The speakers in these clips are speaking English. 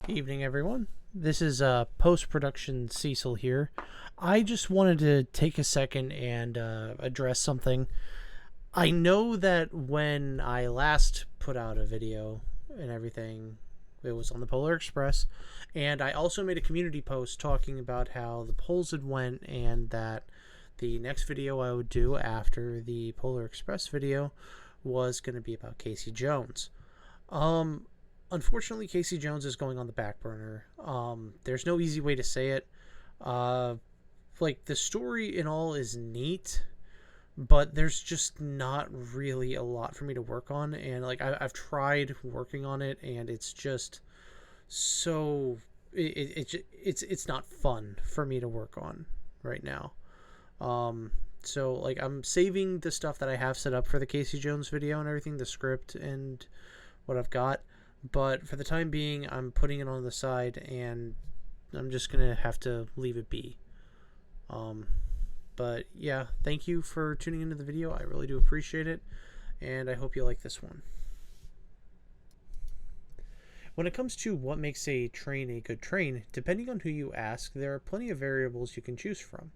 Evening, everyone. This is post-production Cecil here. I just wanted to take a second and address something. I know that when I last put out a video and everything, it was on the Polar Express, and I also made a community post talking about how the polls had went and that the next video I would do after the Polar Express video was going to be about Casey Jones. Um, Unfortunately, Casey Jones is going on the back burner. There's no easy way to say it. Uh, the story in all is neat, but there's just not really a lot for me to work on. And I've tried working on it, and it's just so it's not fun for me to work on right now. So I'm saving the stuff that I have set up for the Casey Jones video and everything, the script and what I've got. But for the time being, I'm putting it on the side, and I'm just going to have to leave it be. But yeah, thank you for tuning into the video. I really do appreciate it, and I hope you like this one. When it comes to what makes a train a good train, depending on who you ask, there are plenty of variables you can choose from.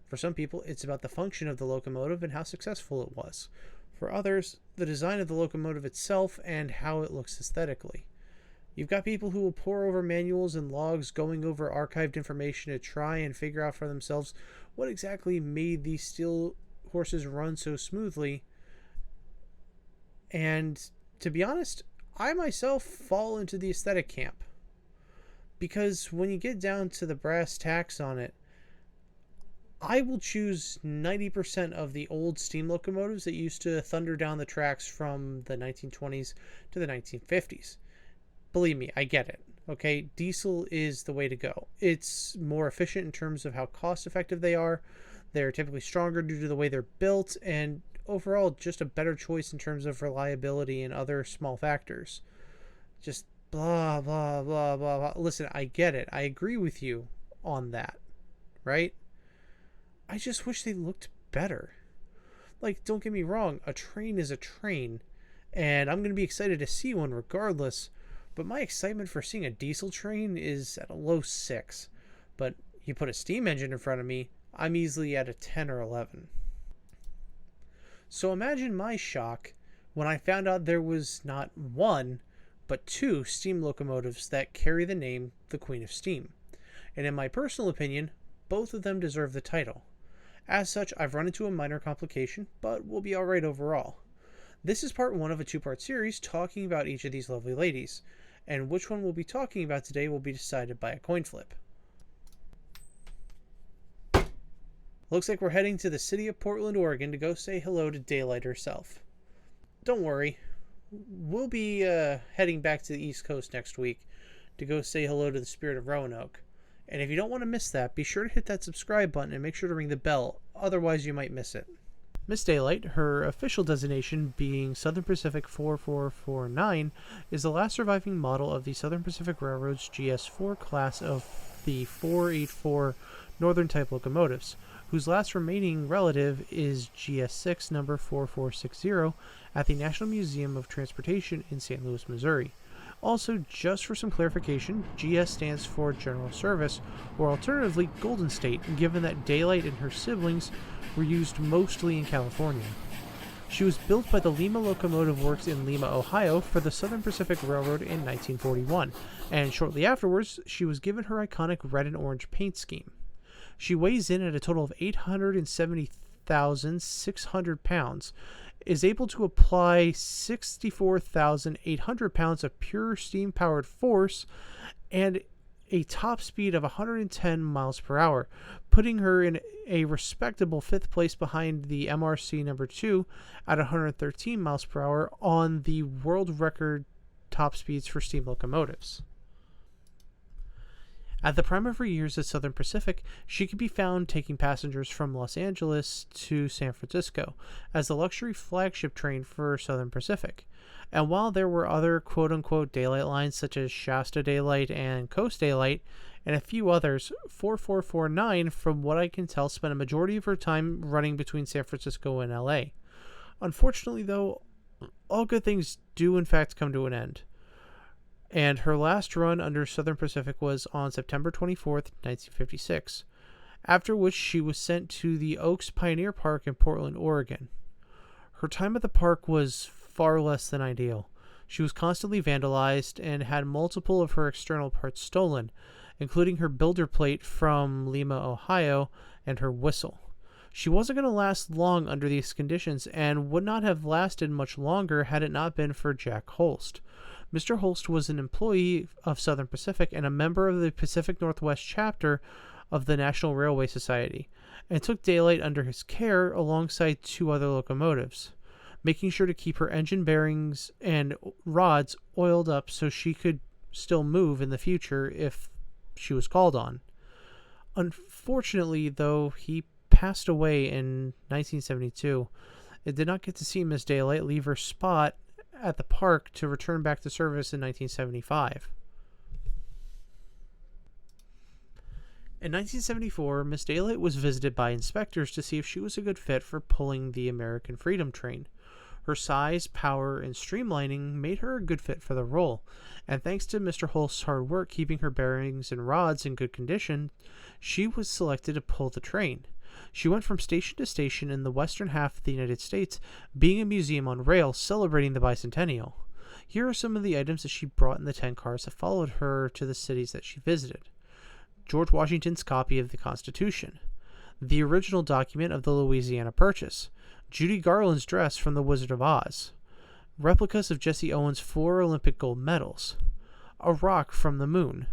For some people, it's about the function of the locomotive and how successful it was. For others, the design of the locomotive itself and how it looks aesthetically. You've got people who will pore over manuals and logs, going over archived information to try and figure out for themselves what exactly made these steel horses run so smoothly. And to be honest, I myself fall into the aesthetic camp. Because when you get down to the brass tacks on it, I will choose 90% of the old steam locomotives that used to thunder down the tracks from the 1920s to the 1950s. Believe me, I get it. Okay, diesel is the way to go. It's more efficient in terms of how cost effective they are. They're typically stronger due to the way they're built, and overall just a better choice in terms of reliability and other small factors. Just blah, blah, blah, blah, blah. Listen, I get it. I agree with you on that, right? I just wish they looked better. Don't get me wrong, a train is a train, and I'm going to be excited to see one regardless, but my excitement for seeing a diesel train is at a low 6. But you put a steam engine in front of me, I'm easily at a 10 or 11. So imagine my shock when I found out there was not one, but 2 steam locomotives that carry the name the Queen of Steam. And in my personal opinion, both of them deserve the title. As such, I've run into a minor complication, but we'll be alright overall. This is part 1 of a 2-part series talking about each of these lovely ladies, and which one we'll be talking about today will be decided by a coin flip. Looks like we're heading to the city of Portland, Oregon to go say hello to Daylight herself. Don't worry, we'll be heading back to the East Coast next week to go say hello to the spirit of Roanoke. And if you don't want to miss that, be sure to hit that subscribe button and make sure to ring the bell, otherwise you might miss it. Miss Daylight, her official designation being Southern Pacific 4449, is the last surviving model of the Southern Pacific Railroad's GS4 class of the 484 Northern type locomotives, whose last remaining relative is GS6 number 4460 at the National Museum of Transportation in St. Louis, Missouri. Also, just for some clarification, GS stands for General Service, or alternatively Golden State, given that Daylight and her siblings were used mostly in California. She was built by the Lima Locomotive Works in Lima, Ohio for the Southern Pacific Railroad in 1941, and shortly afterwards, she was given her iconic red and orange paint scheme. She weighs in at a total of 870,600 pounds, is able to apply 64,800 pounds of pure steam-powered force, and a top speed of 110 miles per hour, putting her in a respectable 5th place behind the MRC number 2 at 113 miles per hour on the world record top speeds for steam locomotives. At the prime of her years at Southern Pacific, she could be found taking passengers from Los Angeles to San Francisco as the luxury flagship train for Southern Pacific. And while there were other quote-unquote daylight lines such as Shasta Daylight and Coast Daylight, and a few others, 4449, from what I can tell, spent a majority of her time running between San Francisco and LA. Unfortunately, though, all good things do in fact come to an end. And her last run under Southern Pacific was on September 24th, 1956, after which she was sent to the Oaks Pioneer Park in Portland, Oregon. Her time at the park was far less than ideal. She was constantly vandalized and had multiple of her external parts stolen, including her builder plate from Lima, Ohio, and her whistle. She wasn't going to last long under these conditions and would not have lasted much longer had it not been for Jack Holst. Mr. Holst was an employee of Southern Pacific and a member of the Pacific Northwest chapter of the National Railway Society, and took Daylight under his care alongside 2 other locomotives, making sure to keep her engine bearings and rods oiled up so she could still move in the future if she was called on. Unfortunately, though, he passed away in 1972 and did not get to see Miss Daylight leave her spot at the park to return back to service in 1975. In 1974, Miss Daylight was visited by inspectors to see if she was a good fit for pulling the American Freedom Train. Her size, power, and streamlining made her a good fit for the role, and thanks to Mr. Holst's hard work keeping her bearings and rods in good condition, she was selected to pull the train. She went from station to station in the western half of the United States, being a museum on rails celebrating the bicentennial. Here are some of the items that she brought in the 10 cars that followed her to the cities that she visited. George Washington's copy of the Constitution, the original document of the Louisiana Purchase, Judy Garland's dress from The Wizard of Oz, replicas of Jesse Owens' 4 Olympic gold medals, a rock from the moon,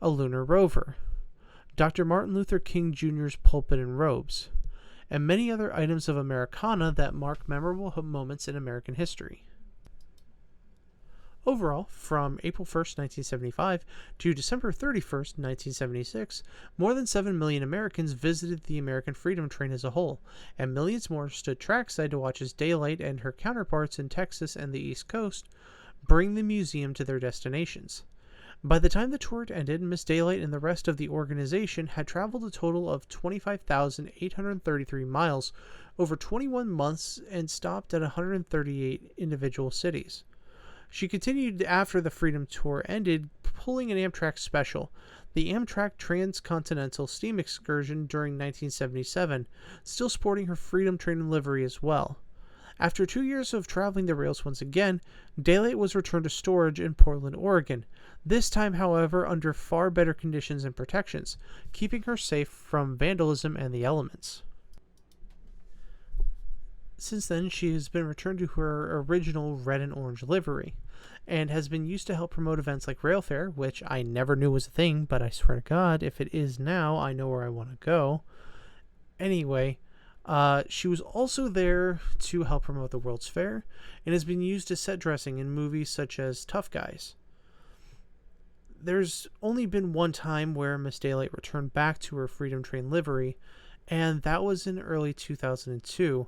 a lunar rover, Dr. Martin Luther King Jr.'s pulpit and robes, and many other items of Americana that mark memorable moments in American history. Overall, from April 1st, 1975 to December 31st, 1976, more than 7 million Americans visited the American Freedom Train as a whole, and millions more stood trackside to watch as Daylight and her counterparts in Texas and the East Coast bring the museum to their destinations. By the time the tour ended, Miss Daylight and the rest of the organization had traveled a total of 25,833 miles over 21 months and stopped at 138 individual cities. She continued after the Freedom Tour ended, pulling an Amtrak special, the Amtrak Transcontinental Steam Excursion during 1977, still sporting her Freedom Train livery as well. After 2 years of traveling the rails once again, Daylight was returned to storage in Portland, Oregon, this time, however, under far better conditions and protections, keeping her safe from vandalism and the elements. Since then, she has been returned to her original red and orange livery, and has been used to help promote events like Rail Fair, which I never knew was a thing, but I swear to God, if it is now, I know where I want to go. Anyway, she was also there to help promote the World's Fair, and has been used as set dressing in movies such as Tough Guys. There's only been one time where Miss Daylight returned back to her Freedom Train livery, and that was in early 2002,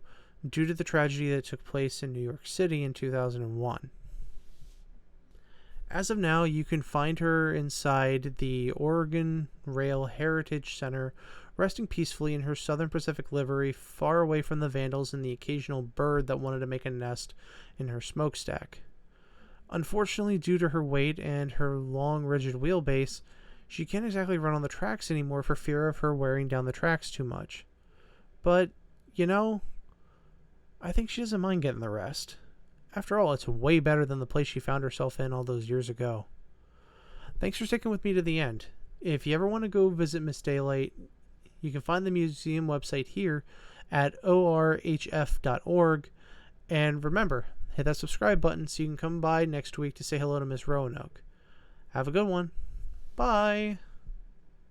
due to the tragedy that took place in New York City in 2001. As of now, you can find her inside the Oregon Rail Heritage Center, resting peacefully in her Southern Pacific livery, far away from the vandals and the occasional bird that wanted to make a nest in her smokestack. Unfortunately, due to her weight and her long, rigid wheelbase, she can't exactly run on the tracks anymore for fear of her wearing down the tracks too much. But, I think she doesn't mind getting the rest. After all, it's way better than the place she found herself in all those years ago. Thanks for sticking with me to the end. If you ever want to go visit Miss Daylight, you can find the museum website here at orhf.org. And remember, hit that subscribe button so you can come by next week to say hello to Miss Roanoke. Have a good one. Bye.